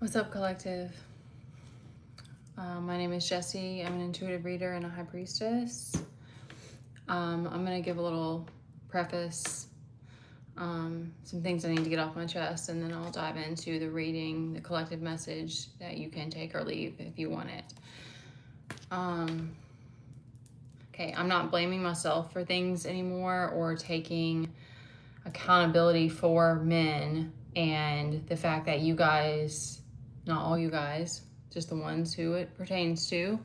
What's up, collective? My name is Jessie. I'm an intuitive reader and a high priestess. I'm going to give a little preface, some things I need to get off my chest, and then I'll dive into the reading, the collective message that you can take or leave if you want it. Okay, I'm not blaming myself for things anymore or taking accountability for men and the fact that you guys, not all you guys, just the ones who it pertains to,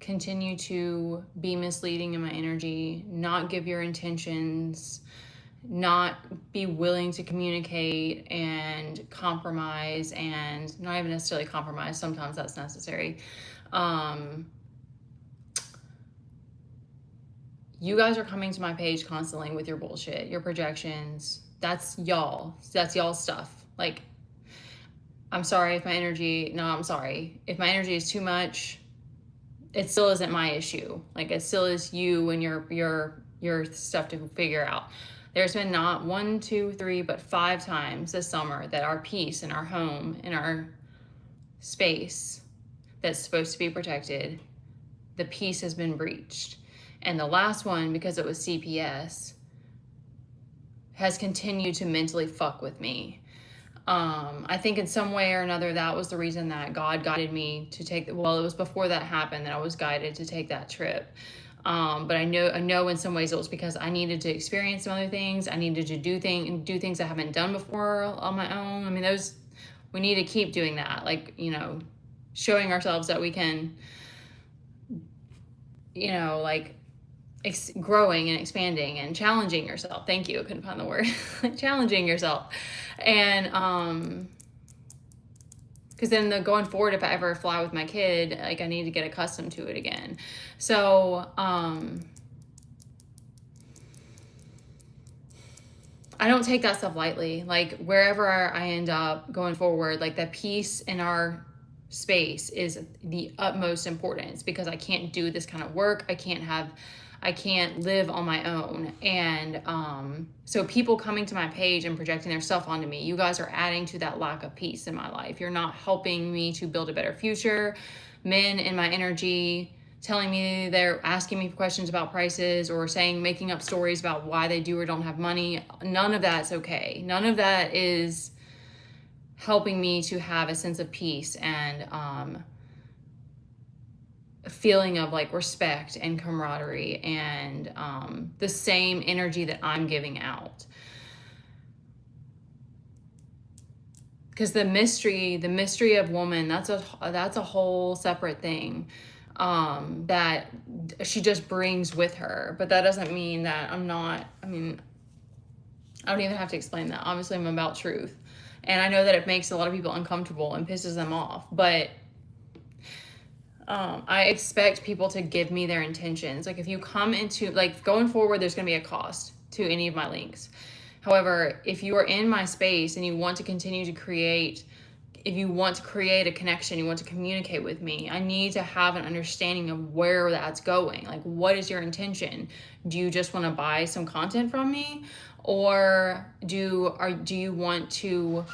continue to be misleading in my energy, not give your intentions, not be willing to communicate and compromise, and not even necessarily compromise, sometimes that's necessary. You guys are coming to my page constantly with your bullshit, your projections. That's y'all. That's y'all's stuff. Like, I'm sorry if my energy, no, I'm sorry. If my energy is too much, it still isn't my issue. Like, it still is you and your stuff to figure out. There's been not 1, 2, 3, but 5 times this summer that our peace in our home, in our space that's supposed to be protected, the peace has been breached. And the last one, because it was CPS, has continued to mentally fuck with me. I think in some way or another, that was the reason that God guided me to take, well, it was before that happened that I was guided to take that trip. But I know in some ways it was because I needed to experience some other things. I needed to do things I haven't done before on my own. I mean, we need to keep doing that. Like, showing ourselves that we can, like, growing and expanding and challenging yourself. Thank you. I couldn't find the word. Challenging yourself. And because then going forward, if I ever fly with my kid, like, I need to get accustomed to it again. So I don't take that stuff lightly. Like, wherever I end up going forward, like, the peace in our space is the utmost importance, because I can't do this kind of work. I can't live on my own. And so people coming to my page and projecting their stuff onto me, you guys are adding to that lack of peace in my life. You're not helping me to build a better future. Men in my energy telling me, they're asking me questions about prices or making up stories about why they do or don't have money. None of that's okay. None of that is helping me to have a sense of peace and a feeling of, like, respect and camaraderie and the same energy that I'm giving out. Because the mystery of woman, that's a whole separate thing that she just brings with her. But that doesn't mean that I'm not, I don't even have to explain that. Obviously, I'm about truth. And I know that it makes a lot of people uncomfortable and pisses them off. But I expect people to give me their intentions. Like, if you come into, like, going forward, there's going to be a cost to any of my links. However, if you are in my space and you want to continue to create, if you want to create a connection, you want to communicate with me, I need to have an understanding of where that's going. Like, what is your intention? Do you just want to buy some content from me? Or do you want to,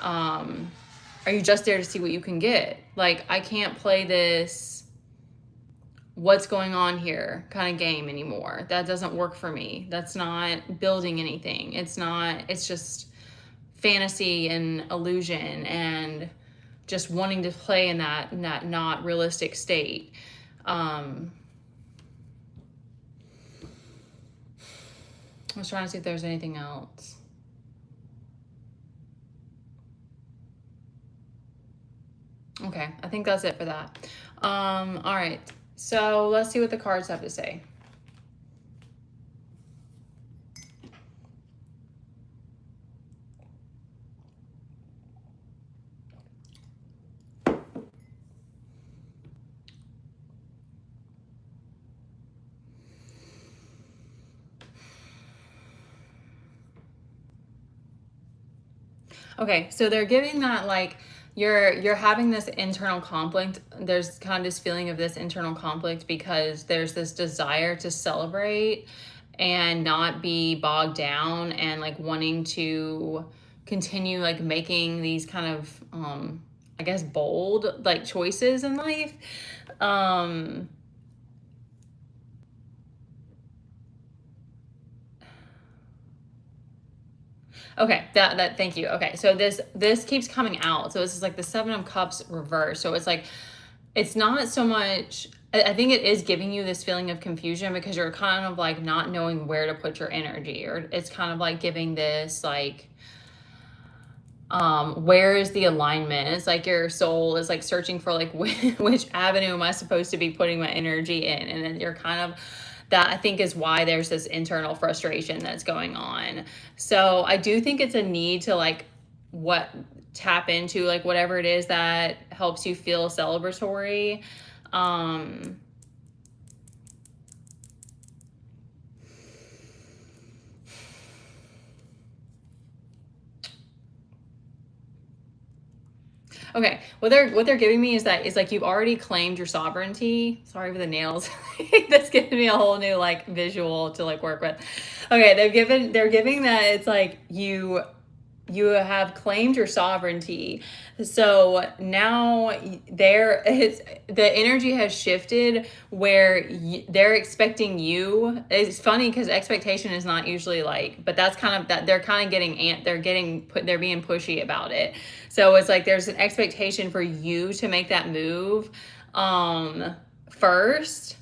are you just there to see what you can get? Like, I can't play this what's going on here kind of game anymore. That doesn't work for me. That's not building anything. It's just fantasy and illusion and just wanting to play in that not realistic state. I was trying to see if there's anything else. Okay, I think that's it for that. All right, so let's see what the cards have to say. Okay, so they're giving that, like, you're having this internal conflict. There's kind of this feeling of this internal conflict because there's this desire to celebrate and not be bogged down and, like, wanting to continue like making these kind of I guess bold like choices in life. Okay, that thank you. Okay, so this keeps coming out. So this is like the Seven of Cups reverse. So it's like it's not so much. I think it is giving you this feeling of confusion because you're kind of like not knowing where to put your energy, or it's kind of like giving this like where is the alignment. It's like your soul is like searching for like which avenue am I supposed to be putting my energy in, and then you're kind of, that I think is why there's this internal frustration that's going on. So I do think it's a need to like what tap into like whatever it is that helps you feel celebratory. Okay, what they're giving me is that is like you've already claimed your sovereignty. Sorry for the nails. That's giving me a whole new like visual to like work with. Okay, they're giving that it's like you have claimed your sovereignty. So now the energy has shifted where they're expecting you. It's funny because expectation is not usually like, but that's kind of that they're kind of they're being pushy about it. So it's like there's an expectation for you to make that move first.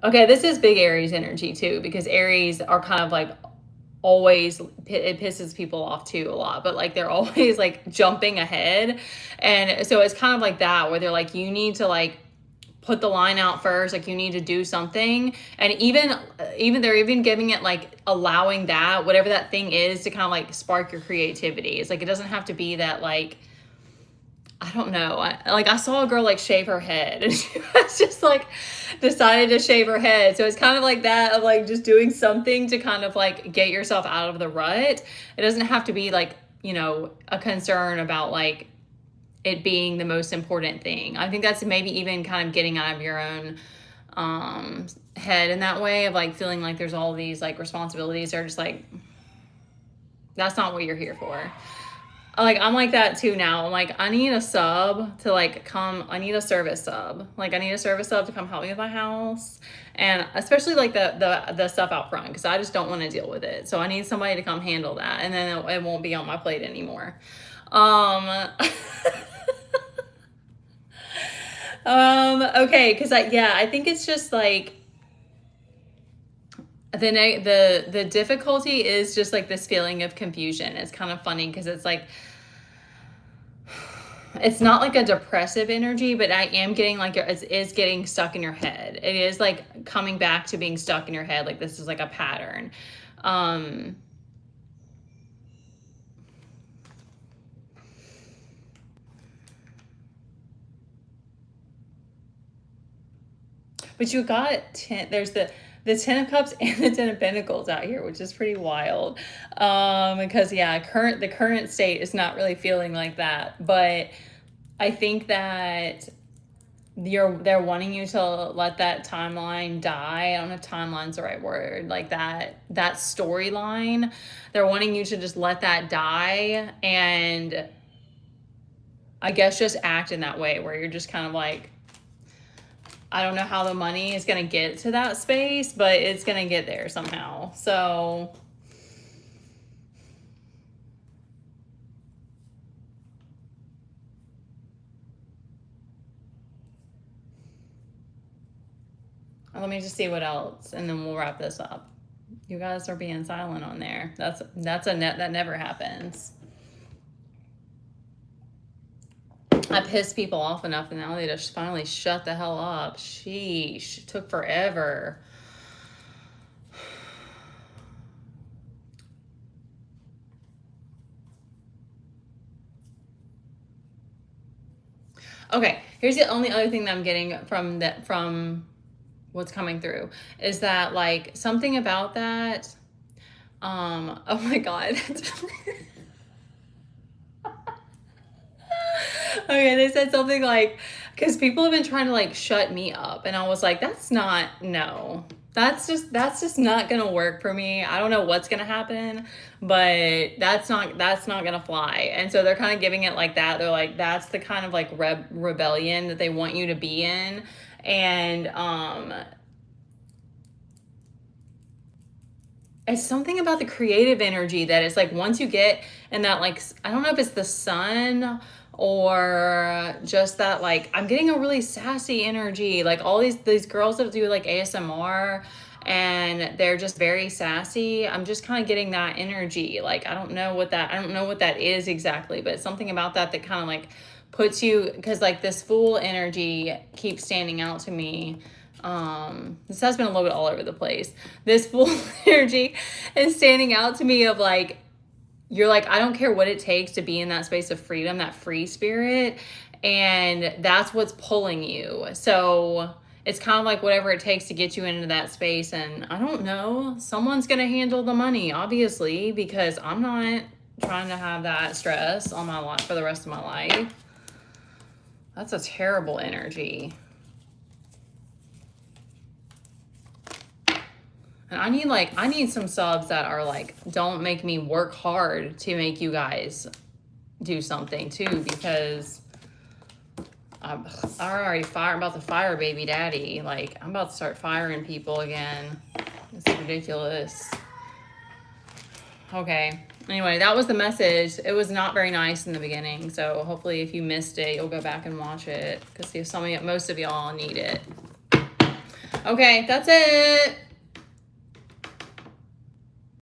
Okay, this is big Aries energy too, because Aries are kind of like always, it pisses people off too a lot, but like they're always like jumping ahead. And so it's kind of like that where they're like, you need to like put the line out first, like you need to do something. And even they're even giving it like allowing that whatever that thing is to kind of like spark your creativity. It's like it doesn't have to be that like, I don't know. I saw a girl like shave her head, and she was just like decided to shave her head. So it's kind of like that of like just doing something to kind of like get yourself out of the rut. It doesn't have to be like, you know, a concern about like it being the most important thing. I think that's maybe even kind of getting out of your own head in that way of like feeling like there's all these like responsibilities. They're just like, that's not what you're here for. Like I'm like that too now. I'm like, I need a sub to like come. I need a service sub. Like I need a service sub to come help me with my house, and especially like the stuff out front because I just don't want to deal with it. So I need somebody to come handle that, and then it won't be on my plate anymore. Okay, because I think it's just like the difficulty is just like this feeling of confusion. It's kind of funny because it's like it's not like a depressive energy, but I am getting like it is getting stuck in your head. It is like coming back to being stuck in your head. Like this is like a pattern. But you got 10, there's the 10 of Cups and the 10 of Pentacles out here, which is pretty wild. Because yeah, the current state is not really feeling like that. But I think that they're wanting you to let that timeline die. I don't know if timeline's the right word. Like that storyline. They're wanting you to just let that die, and I guess just act in that way where you're just kind of like, I don't know how the money is going to get to that space, but it's going to get there somehow. So let me just see what else, and then we'll wrap this up. You guys are being silent on there. That's a net that never happens. I pissed people off enough, and now they just finally shut the hell up. Sheesh, it took forever. Okay, here's the only other thing that I'm getting from what's coming through is that like something about that. Oh my God. Okay, they said something like, because people have been trying to like shut me up, and I was like, that's not, no. That's just not gonna work for me. I don't know what's gonna happen, but that's not gonna fly. And so they're kind of giving it like that. They're like, that's the kind of like rebellion that they want you to be in. And it's something about the creative energy that is like, once you get in that, like, I don't know if it's the sun or just that, like, I'm getting a really sassy energy, like all these girls that do like ASMR and they're just very sassy. I'm just kind of getting that energy. Like, I don't know what that is exactly, but something about that that kind of like puts you, because like this Fool energy keeps standing out to me. This has been a little bit all over the place. This Fool energy is standing out to me of like, you're like, I don't care what it takes to be in that space of freedom, that free spirit, and that's what's pulling you. So it's kind of like whatever it takes to get you into that space. And I don't know, someone's gonna handle the money, obviously, because I'm not trying to have that stress on my life for the rest of my life. That's a terrible energy. And I need some subs that are like, don't make me work hard to make you guys do something too, because I'm already about to fire baby daddy. Like, I'm about to start firing people again. It's ridiculous. Okay. Anyway, that was the message. It was not very nice in the beginning, so hopefully if you missed it, you'll go back and watch it, because most of y'all need it. Okay, that's it.